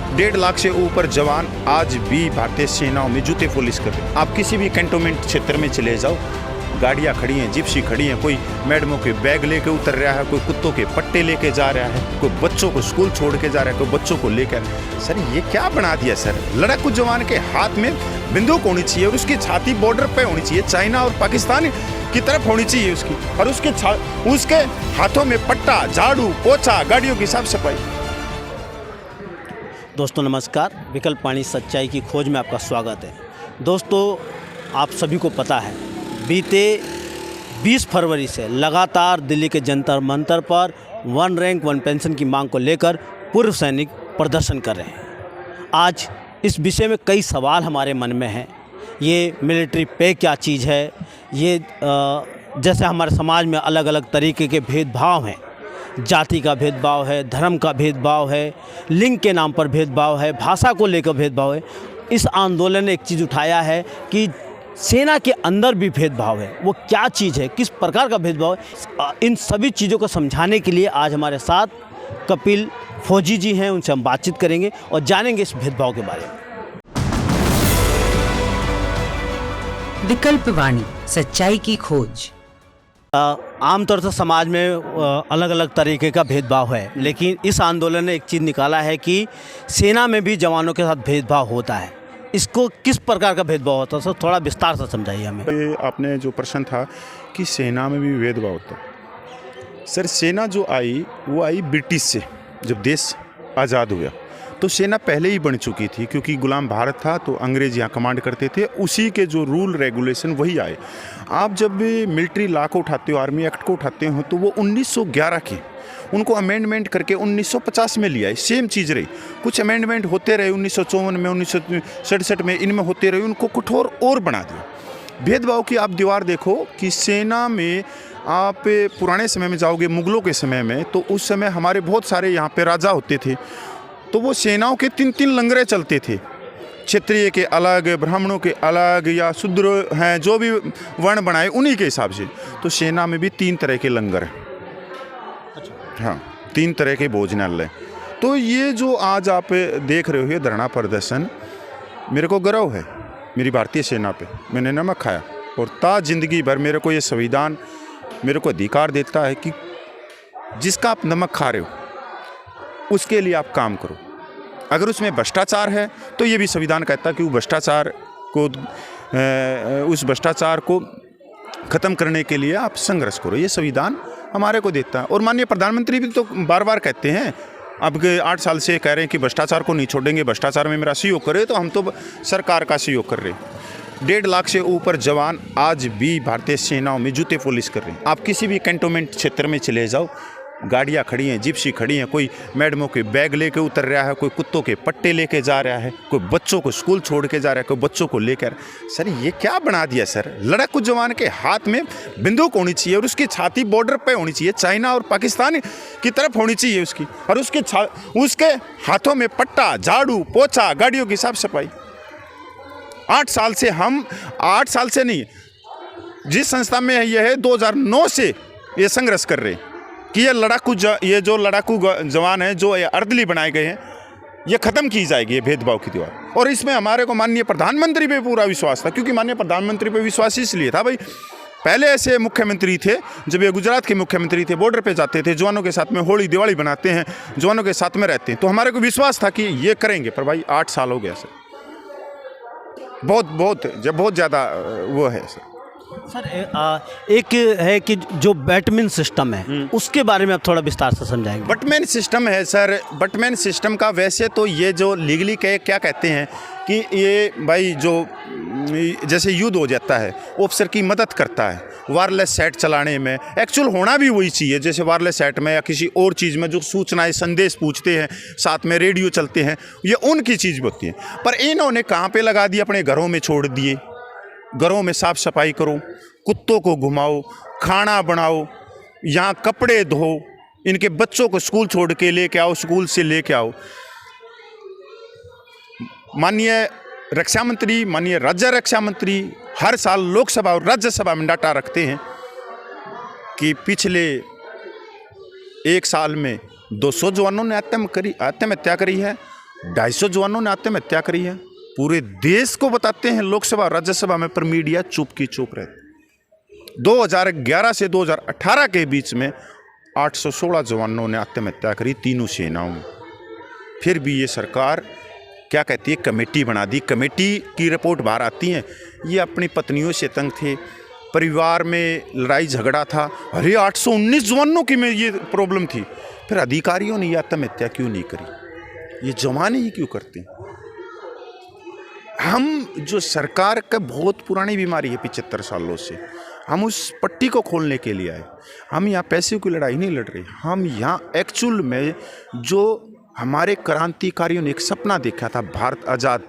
1.5 लाख से ऊपर जवान आज भी भारतीय सेनाओं में जूते पॉलिश कर रहे हैं। आप किसी भी कैंटोनमेंट क्षेत्र में चले जाओ, गाड़ियाँ खड़ी हैं, जिप्सी खड़ी हैं, कोई मैडमों के बैग लेके उतर रहा है, कोई कुत्तों के पट्टे लेके जा रहा है, कोई बच्चों को स्कूल छोड़ के जा रहा है, कोई बच्चों को लेकर। सर ये क्या बना दिया सर? लड़ाकू जवान के हाथ में बंदूक होनी चाहिए और उसकी छाती बॉर्डर पे होनी चाहिए, चाइना और पाकिस्तान की तरफ होनी चाहिए उसकी, और उसके हाथों में पट्टा, झाड़ू, पोछा, गाड़ियों की साफ सफाई। दोस्तों नमस्कार, विकल्प वाणी सच्चाई की खोज में आपका स्वागत है। दोस्तों आप सभी को पता है, बीते 20 फरवरी से लगातार दिल्ली के जंतर मंतर पर 1 रैंक 1 पेंशन की मांग को लेकर पूर्व सैनिक प्रदर्शन कर रहे हैं। आज इस विषय में कई सवाल हमारे मन में हैं। ये मिलिट्री पे क्या चीज़ है, ये जैसे हमारे समाज में अलग अलग तरीके के भेदभाव हैं, जाति का भेदभाव है, धर्म का भेदभाव है, लिंग के नाम पर भेदभाव है, भाषा को लेकर भेदभाव है। इस आंदोलन ने एक चीज़ उठाया है कि सेना के अंदर भी भेदभाव है। वो क्या चीज़ है, किस प्रकार का भेदभाव है, इन सभी चीज़ों को समझाने के लिए आज हमारे साथ कपिल फौजी जी हैं। उनसे हम बातचीत करेंगे और जानेंगे इस भेदभाव के बारे में। विकल्प वाणी सच्चाई की खोज। आमतौर से समाज में अलग अलग तरीके का भेदभाव है, लेकिन इस आंदोलन ने एक चीज़ निकाला है कि सेना में भी जवानों के साथ भेदभाव होता है। इसको किस प्रकार का भेदभाव होता है, सर थोड़ा विस्तार से समझाइए हमें। ये आपने जो प्रश्न था कि सेना में भी भेदभाव होता है। सर सेना जो आई वो आई ब्रिटिश से। जब देश आज़ाद हुआ तो सेना पहले ही बन चुकी थी, क्योंकि गुलाम भारत था तो अंग्रेज यहाँ कमांड करते थे, उसी के जो रूल रेगुलेशन वही आए। आप जब भी मिलिट्री लॉ को उठाते हो, आर्मी एक्ट को उठाते हो, तो वो 1911 के उनको अमेंडमेंट करके 1950 में लिया है। सेम चीज़ रही, कुछ अमेंडमेंट होते रहे 1954 में, 1967 में, इनमें होते रहे, उनको कठोर और बना दिया। भेदभाव की आप दीवार देखो कि सेना में आप पुराने समय में जाओगे, मुगलों के समय में, तो उस समय हमारे बहुत सारे यहाँ पे राजा होते थे, तो वो सेनाओं के 3-3 लंगरे चलते थे। क्षत्रिय के अलग, ब्राह्मणों के अलग, या शूद्र हैं, जो भी वर्ण बनाए उन्हीं के हिसाब से। तो सेना में भी 3 तरह के लंगर हैं। हाँ, 3 तरह के भोजनालय। तो ये जो आज आप देख रहे हो ये धरना प्रदर्शन, मेरे को गर्व है मेरी भारतीय सेना पे। मैंने नमक खाया और ता जिंदगी भर मेरे को ये संविधान मेरे को अधिकार देता है कि जिसका आप नमक खा रहे हो उसके लिए आप काम करो। अगर उसमें भ्रष्टाचार है तो ये भी संविधान कहता है कि वो भ्रष्टाचार को उस भ्रष्टाचार को ख़त्म करने के लिए आप संघर्ष करो। ये संविधान हमारे को देता है। और माननीय प्रधानमंत्री भी तो बार बार कहते हैं, अब 8 साल से कह रहे हैं कि भ्रष्टाचार को नहीं छोड़ेंगे, भ्रष्टाचार में मेरा सहयोग करे, तो हम तो सरकार का सहयोग कर रहे हैं। 1.5 लाख से ऊपर जवान आज भी भारतीय सेनाओं में जूते पॉलिश कर रहे हैं। आप किसी भी कैंटोनमेंट क्षेत्र में चले जाओ, गाड़ियाँ खड़ी हैं, जिप्सी खड़ी हैं, कोई मैडमों के बैग लेके उतर रहा है, कोई कुत्तों के पट्टे लेके जा रहा है, कोई बच्चों को स्कूल छोड़ के जा रहा है, कोई बच्चों को लेकर। सर ये क्या बना दिया सर? लड़ाकू जवान के हाथ में बंदूक होनी चाहिए और उसकी छाती बॉर्डर पे होनी चाहिए, चाइना और पाकिस्तान की तरफ होनी चाहिए उसकी, और उसके हाथों में पट्टा, झाड़ू, पोछा, गाड़ियों की साफ सफाई। 8 साल से हम 8 साल से नहीं, जिस संस्था में यह है 2009 से ये संघर्ष कर रहे हैं कि ये जो लड़ाकू जवान हैं, जो ये अर्दली बनाए गए हैं, ये ख़त्म की जाएगी, ये भेदभाव की दीवार। और इसमें हमारे को माननीय प्रधानमंत्री पे पूरा विश्वास था, क्योंकि माननीय प्रधानमंत्री पे विश्वास इसलिए था, भाई पहले ऐसे मुख्यमंत्री थे, जब ये गुजरात के मुख्यमंत्री थे, बॉर्डर पे जाते थे, जवानों के साथ में होली दिवाली बनाते हैं, जवानों के साथ में रहते हैं, तो हमारे को विश्वास था कि ये करेंगे। पर भाई 8 साल हो गया सर, बहुत ज़्यादा वो है सर। सर एक है कि जो बैटमैन सिस्टम है उसके बारे में आप थोड़ा विस्तार से समझाएंगे। बैटमैन सिस्टम है सर, बैटमैन सिस्टम का वैसे तो ये जो लीगली क्या कहते हैं कि ये भाई जो जैसे युद्ध हो जाता है, ऑफिसर की मदद करता है वायरलेस सेट चलाने में। एक्चुअल होना भी वही चाहिए, जैसे वायरलेस सेट में या किसी और चीज़ में जो सूचनाएं संदेश पूछते हैं, साथ में रेडियो चलते हैं, ये उनकी चीज़ होती है। पर इन्होंने कहाँ पे लगा दिए? अपने घरों में छोड़ दिए। घरों में साफ सफाई करो, कुत्तों को घुमाओ, खाना बनाओ, यहाँ कपड़े धो, इनके बच्चों को स्कूल छोड़ के लेके आओ, स्कूल से लेके आओ। माननीय रक्षा मंत्री, माननीय राज्य रक्षा मंत्री हर साल लोकसभा और राज्यसभा में डाटा रखते हैं कि पिछले 1 साल में 200 जवानों ने आत्महत्या करी है 250 जवानों ने आत्महत्या करी है। पूरे देश को बताते हैं लोकसभा राज्यसभा में, पर मीडिया चुप की चुप रहती। 2011 से 2018 के बीच में 816 जवानों ने आत्महत्या करी तीनों सेनाओं में। फिर भी ये सरकार क्या कहती है, कमेटी बना दी। कमेटी की रिपोर्ट बाहर आती है, ये अपनी पत्नियों से तंग थे, परिवार में लड़ाई झगड़ा था। अरे 819 जवानों की में ये प्रॉब्लम थी, फिर अधिकारियों ने ये आत्महत्या क्यों नहीं करी? ये जवान ही क्यों करते हैं? हम जो सरकार का बहुत पुरानी बीमारी है 75 सालों से, हम उस पट्टी को खोलने के लिए आए। हम यहाँ पैसे की लड़ाई नहीं लड़ रहे, हम यहाँ एक्चुअल में जो हमारे क्रांतिकारियों ने एक सपना देखा था, भारत आज़ाद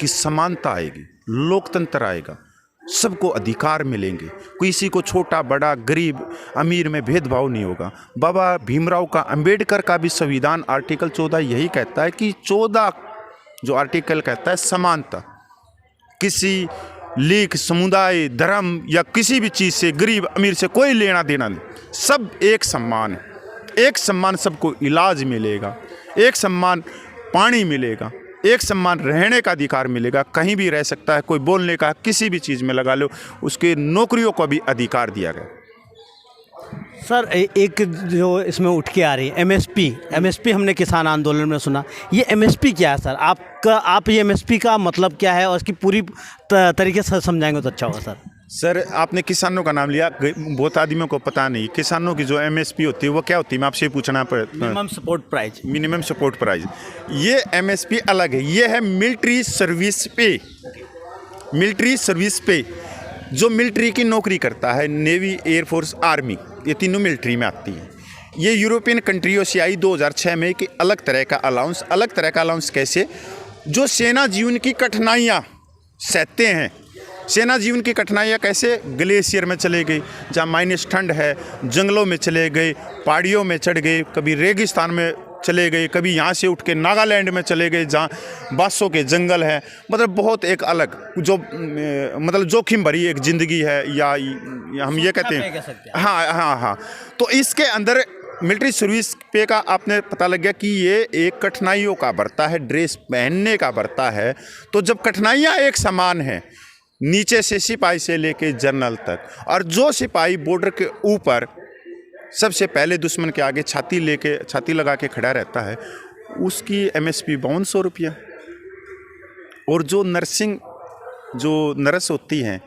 की समानता आएगी, लोकतंत्र आएगा, सबको अधिकार मिलेंगे, किसी को छोटा बड़ा गरीब अमीर में भेदभाव नहीं होगा। बाबा भीमराव का, अंबेडकर का भी संविधान आर्टिकल 14 यही कहता है कि 14 जो आर्टिकल कहता है समानता, किसी लीग, समुदाय, धर्म या किसी भी चीज़ से गरीब अमीर से कोई लेना देना नहीं, सब एक सम्मान है। एक सम्मान, सबको इलाज मिलेगा, एक सम्मान पानी मिलेगा, एक सम्मान रहने का अधिकार मिलेगा, कहीं भी रह सकता है, कोई बोलने का किसी भी चीज़ में लगा लो, उसके नौकरियों को भी अधिकार दिया गया। सर एक जो इसमें उठ के आ रही है एमएसपी हमने किसान आंदोलन में सुना, ये एमएसपी क्या है सर? आप ये एमएसपी का मतलब क्या है और इसकी पूरी तरीके से समझाएंगे तो अच्छा होगा सर। सर आपने किसानों का नाम लिया, बहुत आदमियों को पता नहीं किसानों की जो एमएसपी होती है वो क्या होती है, मैं आपसे पूछना पड़ता। Minimum support price. Minimum support price, ये एमएसपी अलग है। ये है मिलिट्री सर्विस पे। मिलिट्री सर्विस पे जो मिलिट्री की नौकरी करता है, नेवी, एयरफोर्स, आर्मी, ये तीनों मिलिट्री में आती है। ये यूरोपियन कंट्रियों से आई 2006 में कि अलग तरह का अलाउंस। अलग तरह का अलाउंस कैसे? जो सेना जीवन की कठिनाइयाँ सहते हैं, सेना जीवन की कठिनाइयाँ कैसे? ग्लेशियर में चले गए जहाँ माइनस ठंड है, जंगलों में चले गए, पहाड़ियों में चढ़ गए, कभी रेगिस्तान में चले गए, कभी यहाँ से उठ के नागालैंड में चले गए जहाँ बांसों के जंगल हैं। मतलब बहुत एक अलग जो मतलब जोखिम भरी एक ज़िंदगी है, या हम ये कहते हैं। हाँ। तो इसके अंदर मिलिट्री सर्विस पे का आपने पता लग गया कि ये एक कठिनाइयों का बरता है, ड्रेस पहनने का बरता है। तो जब कठिनाइयाँ एक समान हैं, नीचे से सिपाही से लेके जनरल तक, और जो सिपाही बॉर्डर के ऊपर सबसे पहले दुश्मन के आगे छाती लगा के खड़ा रहता है, उसकी एमएसपी 5200 रुपया। और जो नर्स होती हैं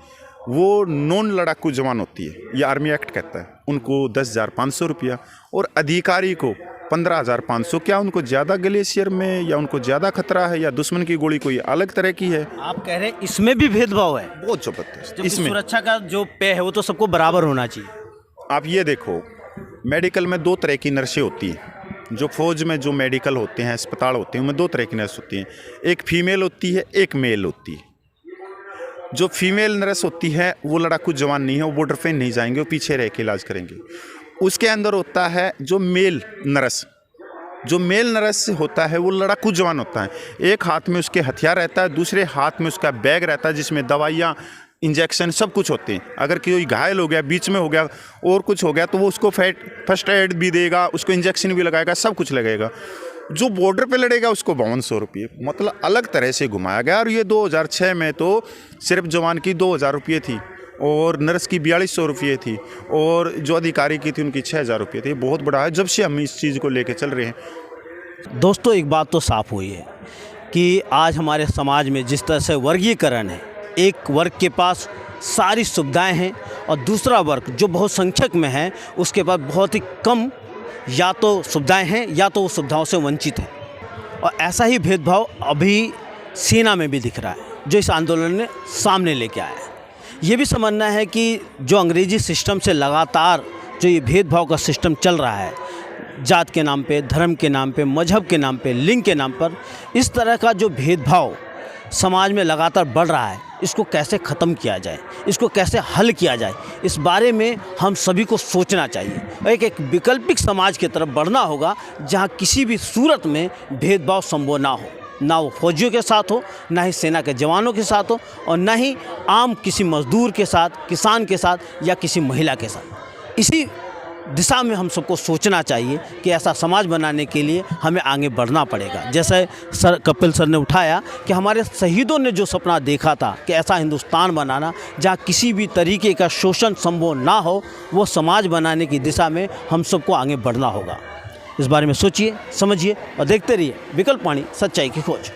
वो नॉन लड़ाकू जवान होती है, ये आर्मी एक्ट कहता है, उनको 10,500 रुपया। और अधिकारी को 15,500। क्या उनको ज़्यादा ग्लेशियर में, या उनको ज़्यादा खतरा है, या दुश्मन की गोली कोई अलग तरह की है? आप कह रहे हैं इसमें भी भेदभाव है? बहुत ज़बरदस्त। इसमें सुरक्षा का जो पे है वो तो सबको बराबर होना चाहिए। आप ये देखो, मेडिकल में 2 तरह की नर्सें होती हैं। जो फौज में जो मेडिकल होते हैं, अस्पताल होते हैं, उनमें 2 तरह की नर्स होती हैं। एक फीमेल होती है, एक मेल होती है। जो फीमेल नर्स होती है वो लड़ाकू जवान नहीं है, वो बॉर्डर पे नहीं जाएंगे, वो पीछे रह के इलाज करेंगे। उसके अंदर होता है जो मेल नर्स। जो मेल नर्स होता है वो लड़ाकू जवान होता है। एक हाथ में उसके हथियार रहता है, दूसरे हाथ में उसका बैग रहता है जिसमें दवाइयाँ, इंजेक्शन सब कुछ होते हैं। अगर कोई घायल हो गया, बीच में हो गया और कुछ हो गया, तो वो उसको फर्स्ट एड भी देगा, उसको इंजेक्शन भी लगाएगा, सब कुछ लगेगा। जो बॉर्डर पे लड़ेगा उसको 5200 रुपये, मतलब अलग तरह से घुमाया गया। और ये 2006 में तो सिर्फ जवान की 2000 रुपये थी, और नर्स की 4200 रुपये थी, और जो अधिकारी की थी उनकी 6000 रुपये थी। बहुत बड़ा है जब से हम इस चीज़ को लेके चल रहे हैं। दोस्तों एक बात तो साफ हुई है कि आज हमारे समाज में जिस तरह से वर्गीकरण है, एक वर्ग के पास सारी सुविधाएं हैं और दूसरा वर्ग जो बहुत संख्यक में है उसके पास बहुत ही कम या तो सुविधाएं हैं या तो वो सुविधाओं से वंचित है। और ऐसा ही भेदभाव अभी सेना में भी दिख रहा है, जो इस आंदोलन ने सामने लेके आया है। ये भी समझना है कि जो अंग्रेजी सिस्टम से लगातार जो ये भेदभाव का सिस्टम चल रहा है, जात के नाम पे, धर्म के नाम पे, मजहब के नाम पे, लिंग के नाम पर, इस तरह का जो भेदभाव समाज में लगातार बढ़ रहा है, इसको कैसे ख़त्म किया जाए, इसको कैसे हल किया जाए, इस बारे में हम सभी को सोचना चाहिए। एक वैकल्पिक समाज की तरफ बढ़ना होगा जहां किसी भी सूरत में भेदभाव संभव ना हो, ना वो फौजियों के साथ हो, ना ही सेना के जवानों के साथ हो, और ना ही आम किसी मजदूर के साथ, किसान के साथ, या किसी महिला के साथ। इसी दिशा में हम सबको सोचना चाहिए कि ऐसा समाज बनाने के लिए हमें आगे बढ़ना पड़ेगा। जैसे सर कपिल सर ने उठाया कि हमारे शहीदों ने जो सपना देखा था कि ऐसा हिंदुस्तान बनाना जहाँ किसी भी तरीके का शोषण संभव ना हो, वो समाज बनाने की दिशा में हम सबको आगे बढ़ना होगा। इस बारे में सोचिए, समझिए और देखते रहिए विकल्प वाणी, सच्चाई की खोज।